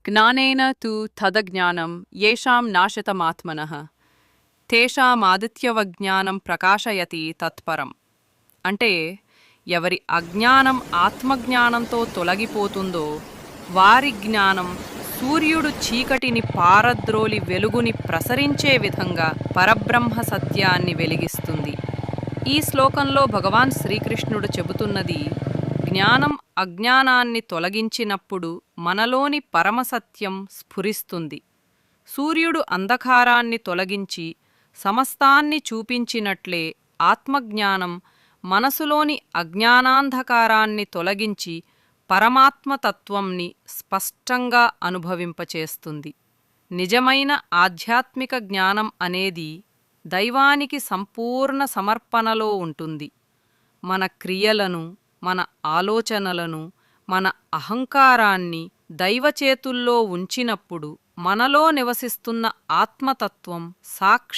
జ్ఞానేన తు తదజ్ఞానం యేషాం నాశితమాత్మనః తేషామాదిత్యవజ్ఞానం ప్రకాశయతి తత్పరం. అంటే ఎవరి అజ్ఞానం ఆత్మజ్ఞానంతో తొలగిపోతుందో వారి జ్ఞానం సూర్యుడు చీకటిని పారద్రోలి వెలుగుని ప్రసరించే విధంగా పరబ్రహ్మ సత్యాన్ని వెలిగిస్తుంది. ఈ శ్లోకంలో భగవాన్ శ్రీకృష్ణుడు చెబుతున్నది, జ్ఞానం అజ్ఞానాన్ని తొలగించినప్పుడు మనలోని పరమసత్యం స్ఫురిస్తుంది. సూర్యుడు అంధకారాన్ని తొలగించి సమస్తాన్ని చూపించినట్లే ఆత్మజ్ఞానం మనసులోని అజ్ఞానాంధకారాన్ని తొలగించి పరమాత్మతత్వంని స్పష్టంగా అనుభవింపచేస్తుంది. నిజమైన ఆధ్యాత్మిక జ్ఞానం అనేది దైవానికి సంపూర్ణ సమర్పణలో ఉంటుంది. మన క్రియలను, మన ఆలోచనలను, మన అహంకారాన్ని దైవచేతుల్లో ఉంచినప్పుడు మనలో నివసిస్తున్న ఆత్మతత్వం సాక్షాత్